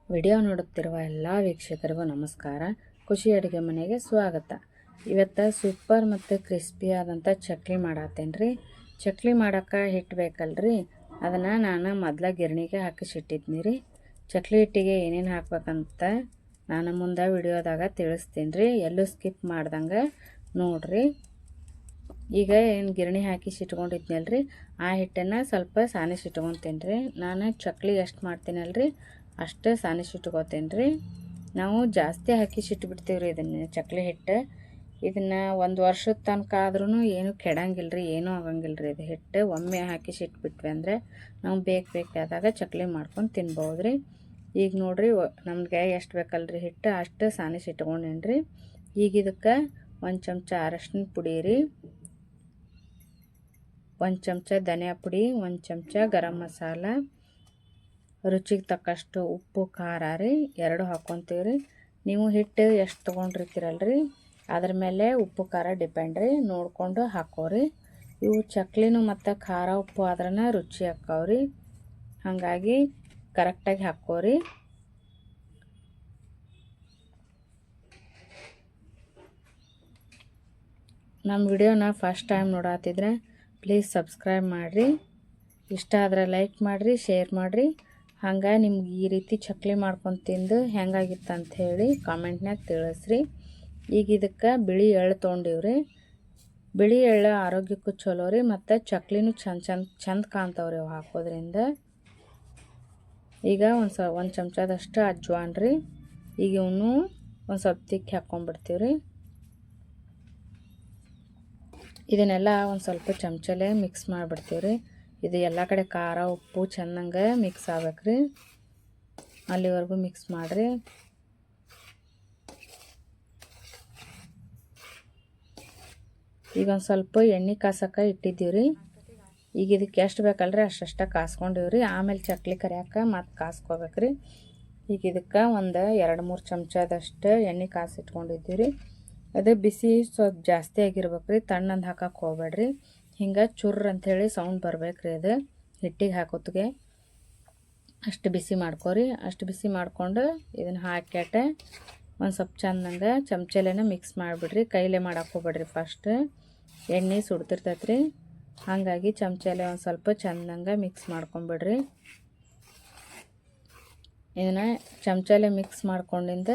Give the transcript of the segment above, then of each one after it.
Video ನೋಡುತ್ತಿರುವ ಎಲ್ಲ ವೀಕ್ಷಕರಿಗೂ ನಮಸ್ಕಾರ. ಖುಷಿ ಅಡುಗೆ ಮನೆಗೆ ಸ್ವಾಗತ. ಇವತ್ತು ಸೂಪರ್ ಮತ್ತು ಕ್ರಿಸ್ಪಿ ಆದಂಥ ಚಕ್ಲಿ ಮಾಡತ್ತೇನೆ ರೀ. ಚಕ್ಲಿ ಮಾಡೋಕ್ಕೆ ಹಿಟ್ಟು ಬೇಕಲ್ರಿ, ಅದನ್ನು ನಾನು ಮೊದಲ ಗಿರಣಿಗೆ ಹಾಕಿಸಿಟ್ಟಿದ್ನಿ ರೀ. ಚಕ್ಲಿ ಹಿಟ್ಟಿಗೆ ಏನೇನು ಹಾಕ್ಬೇಕಂತ ನಾನು ಮುಂದೆ ವಿಡಿಯೋದಾಗ ತಿಳಿಸ್ತೀನಿ ರೀ. ಎಲ್ಲೂ ಸ್ಕಿಪ್ ಮಾಡ್ದಂಗೆ ನೋಡಿರಿ. ಈಗ ಏನು ಗಿರಣಿ ಹಾಕಿಸಿಟ್ಕೊಂಡಿದ್ನಲ್ರಿ, ಆ ಹಿಟ್ಟನ್ನು ಸ್ವಲ್ಪ ಸಾನಿಸಿಟ್ಕೊತೀನಿ ರೀ. ನಾನು ಚಕ್ಲಿ ಎಷ್ಟು ಮಾಡ್ತೀನಲ್ರಿ ಅಷ್ಟೇ ಸಾನಿಸಿಟ್ಕೋತೀನಿ ರೀ. ನಾವು ಜಾಸ್ತಿ ಹಾಕಿಸಿಟ್ಬಿಡ್ತೀವಿ ರೀ ಇದನ್ನು ಚಕ್ಲಿ ಹಿಟ್ಟು. ಇದನ್ನು ಒಂದು ವರ್ಷದ ತನಕ ಆದ್ರೂ ಏನೂ ಕೆಡಂಗಿಲ್ಲ ರೀ, ಏನೂ ಆಗಂಗಿಲ್ಲ ರೀ. ಇದು ಹಿಟ್ಟು ಒಮ್ಮೆ ಹಾಕಿಸಿಟ್ಬಿಟ್ವಿ ಅಂದರೆ ನಾವು ಬೇಕಾದಾಗ ಚಕ್ಲಿ ಮಾಡ್ಕೊಂಡು ತಿನ್ಬೋದು ರೀ. ಈಗ ನೋಡಿರಿ, ನಮಗೆ ಎಷ್ಟು ಬೇಕಲ್ರಿ ಹಿಟ್ಟು ಅಷ್ಟು ಸಾನಿಸಿಟ್ಕೊಂಡೇನಿ ರೀ. ಈಗ ಇದಕ್ಕೆ 1 ಚಮಚ ಅರಶಿನ ಪುಡಿ ರೀ, 1 ಚಮಚ ಧನಿಯಾ ಪುಡಿ, 1 ಚಮಚ ಗರಂ ಮಸಾಲ, ರುಚಿಗೆ ತಕ್ಕಷ್ಟು ಉಪ್ಪು ಖಾರ ರೀ 2 ಹಾಕ್ಕೊತೀವಿ ರೀ. ನೀವು ಹಿಟ್ಟು ಎಷ್ಟು ತೊಗೊಂಡಿರ್ತೀರಲ್ರಿ ಅದ್ರ ಮೇಲೆ ಉಪ್ಪು ಖಾರ ಡಿಪೆಂಡ್ ರೀ, ನೋಡಿಕೊಂಡು ಹಾಕೋರಿ. ಇವು ಚಕ್ಲಿನೂ ಮತ್ತು ಖಾರ ಉಪ್ಪು ಆದ್ರನ ರುಚಿ ಹಾಕ್ಕಾವ್ರಿ, ಹಾಗಾಗಿ ಕರೆಕ್ಟಾಗಿ ಹಾಕೋರಿ. ನಮ್ಮ ವಿಡಿಯೋನ ಫಸ್ಟ್ ಟೈಮ್ ನೋಡತ್ತಿದ್ರೆ ಪ್ಲೀಸ್ ಸಬ್ಸ್ಕ್ರೈಬ್ ಮಾಡಿರಿ. ಇಷ್ಟ ಆದರೆ ಲೈಕ್ ಮಾಡಿರಿ, ಶೇರ್ ಮಾಡಿರಿ. ಹಂಗೆ ನಿಮ್ಗೆ ಈ ರೀತಿ ಚಕ್ಲಿ ಮಾಡ್ಕೊಂಡು ತಿಂದು ಹೆಂಗಾಗಿತ್ತು ಅಂಥೇಳಿ ಕಾಮೆಂಟ್ನಾಗ ತಿಳಿಸ್ರಿ. ಈಗ ಇದಕ್ಕೆ ಬಿಳಿ ಎಳ್ಳು ತೊಗೊಂಡಿವ್ರಿ. ಬಿಳಿ ಎಳ್ಳು ಆರೋಗ್ಯಕ್ಕೂ ಚಲೋ ರೀ, ಮತ್ತು ಚಕ್ಲಿನೂ ಚಂದ ಕಾಣ್ತಾವ್ರಿ ಅವು ಹಾಕೋದ್ರಿಂದ. ಈಗ ಒಂದು ಚಮಚದಷ್ಟು ಅಜ್ವಾನ್ ರೀ. ಈಗ ಇವನು ಒಂದು ಸ್ವಲ್ಪ ತಿಕ್ಕಿ ಹಾಕ್ಕೊಂಡ್ಬಿಡ್ತೀವಿ. ಇದನ್ನೆಲ್ಲ ಒಂದು ಸ್ವಲ್ಪ ಚಮಚಲ್ಲೇ ಮಿಕ್ಸ್ ಮಾಡಿಬಿಡ್ತೀವಿ. ಇದು ಎಲ್ಲ ಕಡೆ ಖಾರ ಉಪ್ಪು ಚೆನ್ನಾಗೆ ಮಿಕ್ಸ್ ಆಗ್ಬೇಕ್ರಿ, ಅಲ್ಲಿವರೆಗೂ ಮಿಕ್ಸ್ ಮಾಡಿರಿ. ಈಗ ಒಂದು ಸ್ವಲ್ಪ ಎಣ್ಣೆ ಕಾಸಕ್ಕೆ ಇಟ್ಟಿದ್ದೀವ್ರಿ. ಈಗ ಇದಕ್ಕೆ ಎಷ್ಟು ಬೇಕಲ್ರಿ ಅಷ್ಟು ಕಾಸ್ಕೊಂಡಿವ್ರಿ. ಆಮೇಲೆ ಚಕ್ಲಿ ಕರಿಯಾಕ ಮತ್ತು ಕಾಸ್ಕೋಬೇಕ್ರಿ. ಈಗ ಇದಕ್ಕೆ ಒಂದು 2-3 ಚಮಚದಷ್ಟು ಎಣ್ಣೆ ಕಾಸಿಟ್ಕೊಂಡಿದ್ದೀವಿ. ಅದು ಬಿಸಿ ಸ್ವಲ್ಪ ಜಾಸ್ತಿ ಆಗಿರ್ಬೇಕ್ರಿ, ತಣ್ಣಂದು ಹಾಕಕ್ಕೆ ಹೋಗ್ಬೇಡ್ರಿ. ಹಿಂಗೆ ಚುರ್ರ್ ಅಂಥೇಳಿ ಸೌಂಡ್ ಬರ್ಬೇಕ್ರಿ ಅದು ಹಿಟ್ಟಿಗೆ ಹಾಕೋತ್ತಿಗೆ. ಅಷ್ಟು ಬಿಸಿ ಮಾಡ್ಕೊರಿ. ಅಷ್ಟು ಬಿಸಿ ಮಾಡ್ಕೊಂಡು ಇದನ್ನು ಹಾಕ್ಯಾಟ ಒಂದು ಸ್ವಲ್ಪ ಚೆಂದಂಗೆ ಚಮಚಲೇನ ಮಿಕ್ಸ್ ಮಾಡಿಬಿಡ್ರಿ. ಕೈಲೇ ಮಾಡಕ್ಕೆ ಹೋಗ್ಬೇಡ್ರಿ, ಫಸ್ಟ್ ಎಣ್ಣೆ ಸುಡ್ತಿರ್ತೈತ್ರಿ. ಹಾಗಾಗಿ ಚಮಚಲೆ ಒಂದು ಸ್ವಲ್ಪ ಚೆಂದಂಗೆ ಮಿಕ್ಸ್ ಮಾಡ್ಕೊಂಬಿಡ್ರಿ. ಇದನ್ನು ಚಮಚಲೆ ಮಿಕ್ಸ್ ಮಾಡ್ಕೊಂಡಿಂದ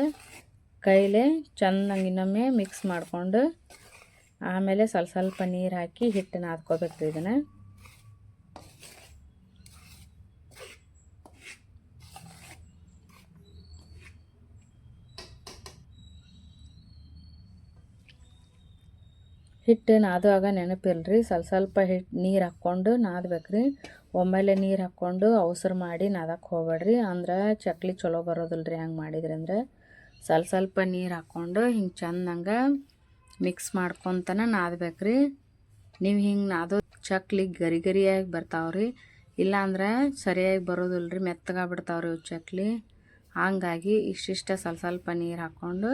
ಕೈಲೇ ಚೆನ್ನಾಗಿ ಇನ್ನೊಮ್ಮೆ ಮಿಕ್ಸ್ ಮಾಡಿಕೊಂಡು ಆಮೇಲೆ ಸ್ವಲ್ಪ ನೀರು ಹಾಕಿ ಹಿಟ್ಟು ನಾದ್ಕೋಬೇಕ್ರಿ. ಇದನ್ನು ಹಿಟ್ಟು ನಾದುವಾಗ ನೆನಪಿಲ್ರಿ, ಸ್ವಲ್ಪ ಹಿಟ್ಟು ನೀರು ಹಾಕ್ಕೊಂಡು ನಾದಬೇಕ್ರಿ. ಒಮ್ಮೆಲೆ ನೀರು ಹಾಕ್ಕೊಂಡು ಅವಸರ ಮಾಡಿ ನಾದಕ್ಕೆ ಹೋಗ್ಬೇಡ್ರಿ, ಅಂದ್ರೆ ಚಕ್ಲಿ ಚಲೋ ಬರೋದಿಲ್ರಿ. ಹಂಗೆ ಮಾಡಿದ್ರಿ ಅಂದ್ರೆ ಸ್ವಲ್ಪ ನೀರು ಹಾಕ್ಕೊಂಡು ಹಿಂಗೆ ಚೆಂದಂಗೆ ಮಿಕ್ಸ್ ಮಾಡ್ಕೊತನ ನಾದಬೇಕ್ರಿ. ನೀವು ಹಿಂಗೆ ನಾದೋ ಚಕ್ಲಿ ಗರಿಯಾಗಿ ಬರ್ತಾವ್ರಿ, ಇಲ್ಲಾಂದ್ರೆ ಸರಿಯಾಗಿ ಬರೋದಿಲ್ರಿ, ಮೆತ್ತಗಾಗ್ಬಿಡ್ತಾವ್ರಿ ಇವು ಚಕ್ಲಿ. ಹಾಗಾಗಿ ಇಷ್ಟಿಷ್ಟ ಸ್ವಲ್ಪ ನೀರು ಹಾಕ್ಕೊಂಡು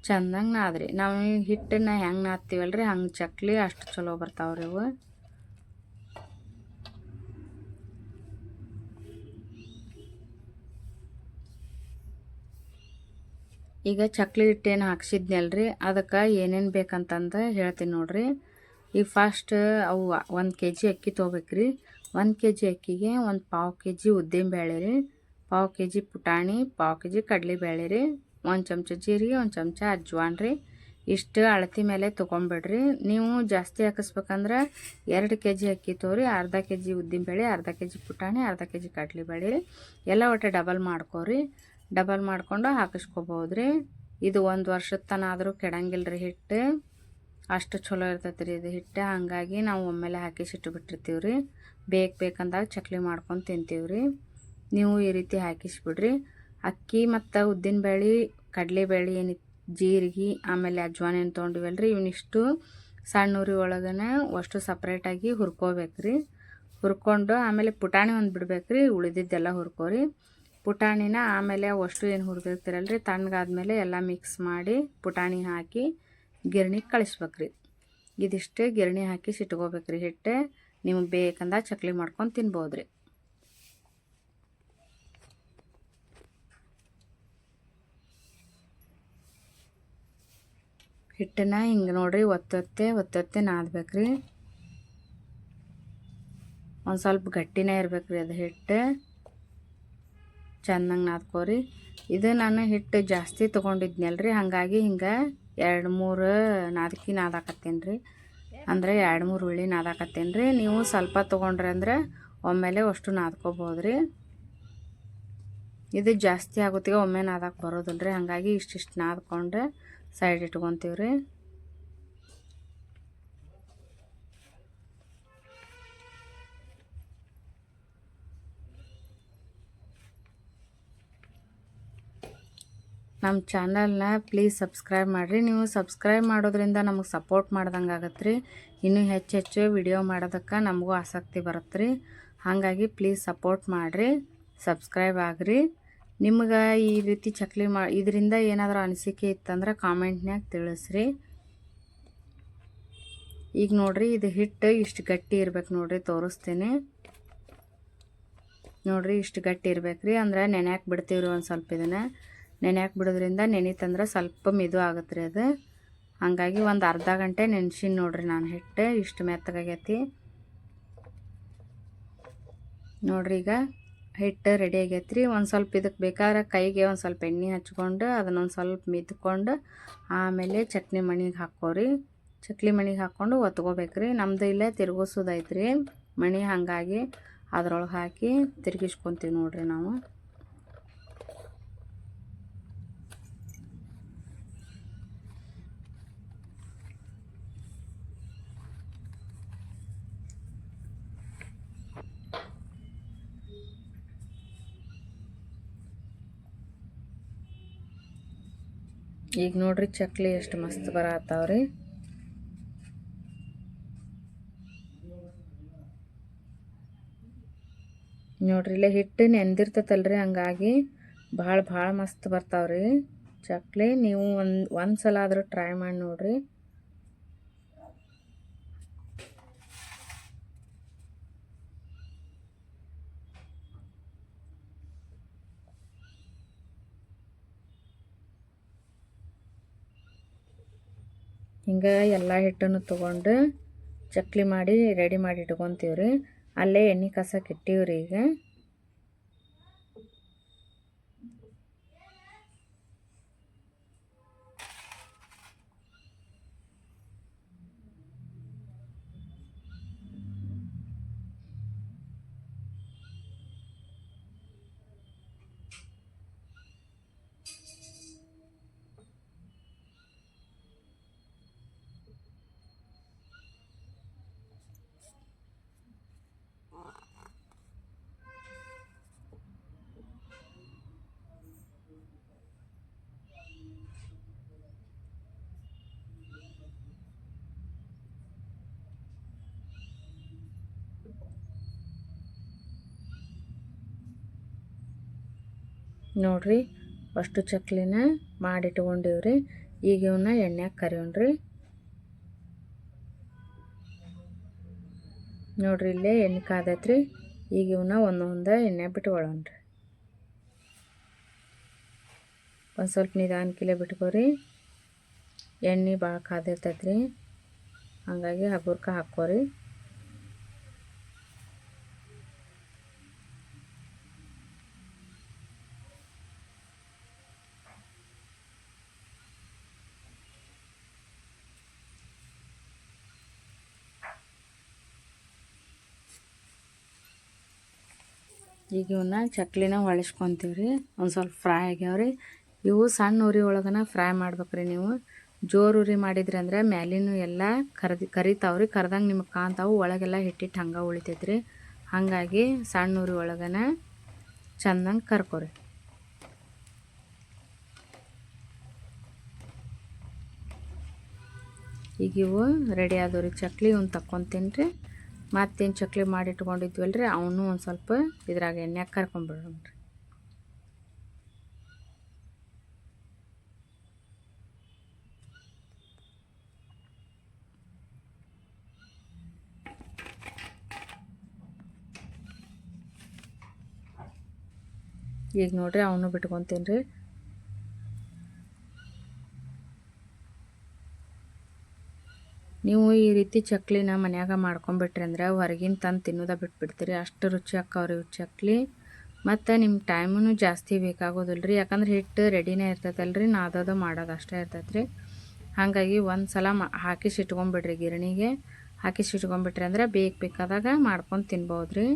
ಚೆಂದಂಗೆ ನಾದ್ರಿ. ನಾವು ಹಿಟ್ಟನ್ನ ಹೆಂಗೆ ನಾದ್ತೀವಲ್ರಿ ಹಂಗೆ ಚಕ್ಲಿ ಅಷ್ಟು ಚಲೋ ಬರ್ತಾವ್ರಿ ಇವು. ಈಗ ಚಕ್ಲಿ ಹಿಟ್ಟೇನು ಹಾಕ್ಸಿದ್ನಲ್ರಿ ಅದಕ್ಕೆ ಏನೇನು ಬೇಕಂತಂದು ಹೇಳ್ತೀನಿ ನೋಡ್ರಿ. ಈಗ ಫಸ್ಟ್ ಅವು 1 kg ಅಕ್ಕಿ ತೊಗೋಬೇಕ್ರಿ. 1 kg ಅಕ್ಕಿಗೆ 1/4 kg ಉದ್ದಿನಬೇಳೆ ರೀ, 1/4 kg ಪುಟಾಣಿ, 1/4 kg ಕಡಲೆಬೇಳೆ ರೀ, 1 ಚಮಚ ಜೀರಿಗೆ, 1 ಚಮಚ ಅಜ್ವಾನ್ ರೀ. ಇಷ್ಟು ಅಳತಿ ಮೇಲೆ ತೊಗೊಂಬಿಡ್ರಿ. ನೀವು ಜಾಸ್ತಿ ಹಾಕಿಸ್ಬೇಕಂದ್ರೆ 2 kg ಅಕ್ಕಿ ತೊಗೊರಿ, ಅರ್ಧ kg ಉದ್ದಿನಬೇಳೆ, ಅರ್ಧ kg ಪುಟಾಣಿ, ಅರ್ಧ kg ಕಡಲೆಬೇಳೆ ರೀ. ಎಲ್ಲ ಒಟ್ಟು ಡಬಲ್ ಮಾಡ್ಕೊರಿ. ಡಬಲ್ ಮಾಡ್ಕೊಂಡು ಹಾಕಿಸ್ಕೋಬೋದ್ರಿ. ಇದು 1 ವರ್ಷದ ತನಕ ಆದರೂ ಕೆಡಂಗಿಲ್ಲ ರೀ ಹಿಟ್ಟು, ಅಷ್ಟು ಚಲೋ ಇರ್ತೈತೆ ರೀ ಇದು ಹಿಟ್ಟು. ಹಾಗಾಗಿ ನಾವು ಒಮ್ಮೆಲೆ ಹಾಕಿಸಿಟ್ಟು ರೀ, ಬೇಕಂದಾಗ ಚಕ್ಲಿ ಮಾಡ್ಕೊಂಡು ತಿಂತೀವ್ರಿ. ನೀವು ಈ ರೀತಿ ಹಾಕಿಸ್ಬಿಡ್ರಿ. ಅಕ್ಕಿ ಮತ್ತು ಉದ್ದಿನಬೇಳೆ, ಕಡಲೆಬೇಳೆ ಏನು ಜೀರಿಗೆ ಆಮೇಲೆ ಅಜ್ವಾನ್ ಏನು ತೊಗೊಂಡಿವಲ್ರಿ ಇವನಿಷ್ಟು ಸಣ್ಣ ಉರಿ ಒಳಗನೆ ಅಷ್ಟು ಸಪ್ರೇಟಾಗಿ ಹುರ್ಕೋಬೇಕ್ರಿ. ಹುರ್ಕೊಂಡು ಆಮೇಲೆ ಪುಟಾಣಿ ಒಂದು ಬಿಡ್ಬೇಕ್ರಿ, ಉಳಿದಿದ್ದೆಲ್ಲ ಹುರ್ಕೋರಿ. ಪುಟಾಣಿನ ಆಮೇಲೆ ಅಷ್ಟು ಏನು ಹುರಿದಿರ್ತೀರಲ್ರಿ ತಣ್ಣಗಾದ್ಮೇಲೆ ಎಲ್ಲ ಮಿಕ್ಸ್ ಮಾಡಿ ಪುಟಾಣಿ ಹಾಕಿ ಗಿರ್ಣಿಗೆ ಕಳಿಸ್ಬೇಕ್ರಿ. ಇದಿಷ್ಟು ಗಿರ್ಣಿ ಹಾಕಿ ಸಿಟ್ಕೋಬೇಕ್ರಿ ಹಿಟ್ಟು. ನಿಮಗೆ ಬೇಕಂದ ಚಕ್ಲಿ ಮಾಡ್ಕೊಂಡು ತಿನ್ಬೋದ್ರಿ. ಹಿಟ್ಟನ್ನು ಹಿಂಗೆ ನೋಡಿರಿ ಒತ್ತೊತ್ತೆ ನಾದಬೇಕ್ರಿ. ಒಂದು ಸ್ವಲ್ಪ ಗಟ್ಟಿನೇ ಇರ್ಬೇಕ್ರಿ ಅದು ಹಿಟ್ಟು. ಚೆನ್ನಾಗಿ ನಾದ್ಕೋರಿ. ಇದು ನಾನು ಹಿಟ್ಟು ಜಾಸ್ತಿ ತೊಗೊಂಡಿದ್ನಲ್ರಿ, ಹಾಗಾಗಿ ಹಿಂಗೆ 2-3 ನಾದಕಿ ನಾದಾಕತ್ತೇನೆ ರೀ. ಅಂದರೆ 2-3 ಉಳ್ಳಿ ನಾದಾಕತ್ತೇನೆ ರೀ. ನೀವು ಸ್ವಲ್ಪ ತೊಗೊಂಡ್ರಿ ಅಂದ್ರೆ ಒಮ್ಮೆಲೆ ಅಷ್ಟು ನಾದ್ಕೋಬೋದು ರೀ. ಇದು ಜಾಸ್ತಿ ಆಗುತ್ತೆ, ಒಮ್ಮೆ ನಾದಕ್ಕೆ ಬರೋದಿಲ್ಲ ರೀ. ಹಾಗಾಗಿ ಇಷ್ಟಿಷ್ಟು ನಾದ್ಕೊಂಡು ಸೈಡ್ ಇಟ್ಕೊತೀವಿ ರೀ. ನಮ್ಮ ಚಾನಲ್ನ ಪ್ಲೀಸ್ ಸಬ್ಸ್ಕ್ರೈಬ್ ಮಾಡಿರಿ. ನೀವು ಸಬ್ಸ್ಕ್ರೈಬ್ ಮಾಡೋದ್ರಿಂದ ನಮಗೆ ಸಪೋರ್ಟ್ ಮಾಡ್ದಂಗೆ ಆಗತ್ತೆ ರೀ. ಇನ್ನೂ ಹೆಚ್ಚು ವಿಡಿಯೋ ಮಾಡೋದಕ್ಕೆ ನಮಗೂ ಆಸಕ್ತಿ ಬರುತ್ತೆ ರೀ. ಹಾಗಾಗಿ ಪ್ಲೀಸ್ ಸಪೋರ್ಟ್ ಮಾಡಿರಿ, ಸಬ್ಸ್ಕ್ರೈಬ್ ಆಗಿರಿ. ನಿಮ್ಗೆ ಈ ರೀತಿ ಚಕ್ಲಿ ಇದರಿಂದ ಏನಾದರೂ ಅನಿಸಿಕೆ ಇತ್ತಂದ್ರೆ ಕಾಮೆಂಟ್ನಾಗ ತಿಳಿಸ್ರಿ. ಈಗ ನೋಡಿರಿ, ಇದು ಹಿಟ್ಟು ಇಷ್ಟು ಗಟ್ಟಿ ಇರ್ಬೇಕು ನೋಡಿರಿ, ತೋರಿಸ್ತೀನಿ ನೋಡಿರಿ. ಇಷ್ಟು ಗಟ್ಟಿ ಇರ್ಬೇಕು ರೀ. ಅಂದ್ರೆ ನೆನೆಯಾಕೆ ಬಿಡ್ತೀವಿ ರೀ ಒಂದು ಸ್ವಲ್ಪ. ಇದನ್ನು ನೆನೆಯಾಕೆ ಬಿಡೋದ್ರಿಂದ ನೆನಿತಂದ್ರೆ ಸ್ವಲ್ಪ ಮಿದು ಆಗುತ್ತೆ ರೀ ಅದು. ಹಾಗಾಗಿ ಒಂದು ಅರ್ಧ ಗಂಟೆ ನೆನೆಸಿನ ನೋಡಿರಿ ನಾನು ಹಿಟ್ಟು. ಇಷ್ಟು ಮೆತ್ತಗಾಗೈತಿ ನೋಡಿರಿ. ಈಗ ಹಿಟ್ಟು ರೆಡಿ ಆಗೈತೆ ರೀ. ಒಂದು ಸ್ವಲ್ಪ ಇದಕ್ಕೆ ಬೇಕಾದ್ರೆ ಕೈಗೆ ಒಂದು ಸ್ವಲ್ಪ ಎಣ್ಣೆ ಹಚ್ಕೊಂಡು ಅದನ್ನೊಂದು ಸ್ವಲ್ಪ ಮಿದ್ಕೊಂಡು ಆಮೇಲೆ ಚಟ್ನಿ ಮಣಿಗೆ ಹಾಕೋರಿ. ಚಕ್ಲಿ ಮಣಿಗೆ ಹಾಕ್ಕೊಂಡು ಒತ್ಕೋಬೇಕ್ರಿ. ನಮ್ದು ಇಲ್ಲೇ ತಿರುಗಿಸೋದೈತ್ರಿ ಮಣಿ, ಹಾಗಾಗಿ ಅದ್ರೊಳಗೆ ಹಾಕಿ ತಿರುಗಿಸ್ಕೊತೀವಿ ನೋಡಿರಿ ನಾವು. ಈಗ ನೋಡ್ರಿ ಚಕ್ಲಿ ಎಷ್ಟು ಮಸ್ತ್ ಬರತ್ತಾವ್ರಿ. ನೋಡ್ರಿ ಇಲ್ಲೇ ಹಿಟ್ಟು ನೆಂದಿರ್ತೈತಲ್ರಿ, ಹಂಗಾಗಿ ಭಾಳ ಮಸ್ತ್ ಬರ್ತಾವ್ರಿ ಚಕ್ಲಿ. ನೀವು ಒಂದು ಸಲ ಆದರೂ ಟ್ರೈ ಮಾಡಿ ನೋಡ್ರಿ. ಹಿಂಗೆ ಎಲ್ಲ ಹಿಟ್ಟನ್ನು ತೊಗೊಂಡು ಚಕ್ಲಿ ಮಾಡಿ ರೆಡಿ ಮಾಡಿ ಇಟ್ಕೊತೀವಿ ರೀ. ಅಲ್ಲೇ ಎಣ್ಣೆ ಕಾಸಕ್ಕೆ ಇಟ್ಟೀವಿ ರೀ. ಈಗ ನೋಡ್ರಿ ಅಷ್ಟು ಚಕ್ಲಿನ ಮಾಡಿಟ್ಕೊಂಡಿವ್ರಿ. ಈಗ ಇವನ್ನ ಎಣ್ಣೆಗೆ ಕರಿಯೋಣ್ರಿ. ನೋಡ್ರಿ ಇಲ್ಲೇ ಎಣ್ಣೆ ಕಾದೈತ್ರಿ. ಈಗ ಇವನ್ನ ಒಂದೊಂದು ಎಣ್ಣೆ ಬಿಟ್ಕೊಳ್ಳೋಣ್ರಿ. ಒಂದು ಸ್ವಲ್ಪ ನಿಧಾನಕ್ಕಿಲೆ ಬಿಟ್ಕೋರಿ. ಎಣ್ಣೆ ಭಾಳ ಕಾದಿರ್ತೈತ್ರಿ, ಹಾಗಾಗಿ ಹಗುರ್ಕ ಹಾಕ್ಕೋರಿ. ಈಗ ಇವನ್ನ ಚಕ್ಲಿನ ಹೊಳಿಸ್ಕೊತೀವಿ ರೀ. ಒಂದು ಸ್ವಲ್ಪ ಫ್ರೈ ಆಗ್ಯಾವ್ರಿ. ಇವು ಸಣ್ಣ ಉರಿ ಒಳಗನ ಫ್ರೈ ಮಾಡ್ಬೇಕ್ರಿ. ನೀವು ಜೋರು ಉರಿ ಮಾಡಿದ್ರಿ ಅಂದ್ರೆ ಮ್ಯಾಲಿನೂ ಎಲ್ಲ ಕರಿತಾವ್ರಿ. ಕರ್ದಂಗೆ ನಿಮಗೆ ಕಾಣ್ತಾವು, ಒಳಗೆಲ್ಲ ಹಿಟ್ಟಿಟ್ಟು ಹಂಗೆ ಉಳಿತೈತ್ರಿ. ಹಾಗಾಗಿ ಸಣ್ಣ ಉರಿ ಒಳಗನ ಚೆಂದಂಗೆ ಕರ್ಕೊರಿ. ಈಗ ಇವು ರೆಡಿ ಆದವ್ರಿ ಚಕ್ಲಿ. ಇವ್ನ ತಕ್ಕೊತೀನಿ ರೀ. ಮತ್ತೇನು ಚಕ್ಲಿ ಮಾಡಿ ಇಟ್ಕೊಂಡಿದ್ವಲ್ರಿ ಅವನು ಒಂದು ಸ್ವಲ್ಪ ಇದ್ರಾಗ ಎಣ್ಣೆಗೆ ಕರ್ಕೊಂಡ್ಬಿಡ್ರಿ. ಈಗ ನೋಡ್ರಿ ಅವನು ಬಿಟ್ಕೊತೀನಿ ರೀ. ನೀವು ಈ ರೀತಿ ಚಕ್ಲಿನ ಮನ್ಯಾಗ ಮಾಡ್ಕೊಂಬಿಟ್ರಿ ಅಂದ್ರೆ ಹೊರಗಿನ ತಂದು ತಿನ್ನೋದ ಬಿಟ್ಬಿಡ್ತೀರಿ. ಅಷ್ಟು ರುಚಿ ಆಕ್ಕವ್ರಿ ಇವು ಚಕ್ಲಿ. ಮತ್ತು ನಿಮ್ಮ ಟೈಮೂ ಜಾಸ್ತಿ ಬೇಕಾಗೋದಿಲ್ಲ ರೀ, ಯಾಕಂದ್ರೆ ಹಿಟ್ಟು ರೆಡಿನೇ ಇರ್ತೈತಲ್ರಿ, ನಾದೋದು ಮಾಡೋದು ಅಷ್ಟೇ ಇರ್ತೈತೆ ರೀ. ಹಾಗಾಗಿ ಒಂದು ಸಲ ಹಾಕಿಸಿ ಇಟ್ಕೊಂಬಿಡ್ರಿ, ಗಿರಣಿಗೆ ಹಾಕಿಸಿ ಇಟ್ಕೊಂಬಿಟ್ರಿ ಅಂದ್ರೆ ಬೇಕಾದಾಗ ಮಾಡ್ಕೊಂಡು ತಿನ್ಬೋದು ರೀ.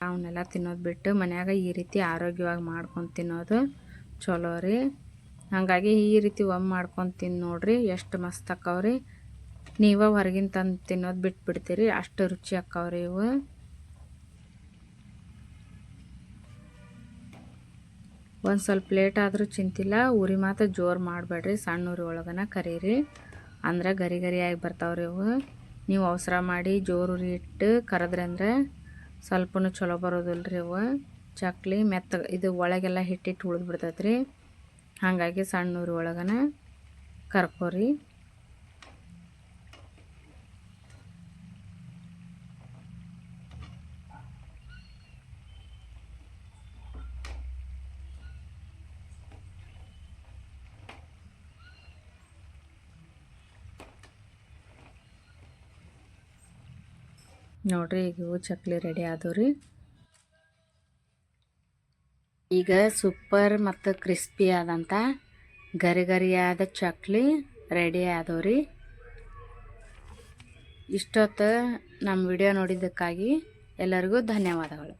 ಅವನ್ನೆಲ್ಲ ತಿನ್ನೋದು ಬಿಟ್ಟು ಮನ್ಯಾಗ ಈ ರೀತಿ ಆರೋಗ್ಯವಾಗಿ ಮಾಡ್ಕೊಂಡು ತಿನ್ನೋದು ಚಲೋ ರೀ. ಹಾಗಾಗಿ ಈ ರೀತಿ ಒಮ್ಮೆ ಮಾಡ್ಕೊಂಡು ತಿಂದು ನೋಡ್ರಿ, ಎಷ್ಟು ಮಸ್ತ್ ಆಕ್ಕವ್ರಿ. ನೀವು ಹೊರಗಿನ ತಂದು ತಿನ್ನೋದು ಬಿಟ್ಬಿಡ್ತೀರಿ, ಅಷ್ಟು ರುಚಿ ಆಕ್ಕವ್ರಿ ಇವು. ಒಂದು ಸ್ವಲ್ಪ ಲೇಟ್ ಆದರೂ ಚಿಂತಿಲ್ಲ, ಉರಿ ಮಾತ್ರ ಜೋರು ಮಾಡಬೇಡ್ರಿ, ಸಣ್ಣ ಉರಿ ಒಳಗನ ಕರೀರಿ, ಅಂದ್ರೆ ಗರಿ ಗರಿಯಾಗಿ ಬರ್ತಾವ್ರಿ ಇವು. ನೀವು ಅವಸರ ಮಾಡಿ ಜೋರು ಉರಿ ಇಟ್ಟು ಕರೆದ್ರಿ ಅಂದ್ರೆ ಸ್ವಲ್ಪನೂ ಚಲೋ ಬರೋದಿಲ್ಲ ರೀ ಅವು ಚಕ್ಲಿ. ಮೆತ್ತಗೆ ಇದು ಒಳಗೆಲ್ಲ ಹಿಟ್ಟಿಟ್ಟು ಉಳಿದು ಬಿಡ್ತೈತೆ ರೀ. ಹಾಗಾಗಿ ಸಣ್ಣ ಉರಿ ಒಳಗನ ಕರ್ಕೋರಿ. ನೋಡ್ರಿ ಈಗ ಇವು ಚಕ್ಲಿ ರೆಡಿ ಆದವು ರೀ. ಈಗ ಸೂಪರ್ ಮತ್ತು ಕ್ರಿಸ್ಪಿ ಆದಂಥ ಗರಿ ಗರಿಯಾದ ಚಕ್ಲಿ ರೆಡಿ ಆದವು ರೀ. ಇಷ್ಟೊತ್ತು ನಮ್ಮ ವಿಡಿಯೋ ನೋಡಿದ್ದಕ್ಕಾಗಿ ಎಲ್ಲರಿಗೂ ಧನ್ಯವಾದಗಳು.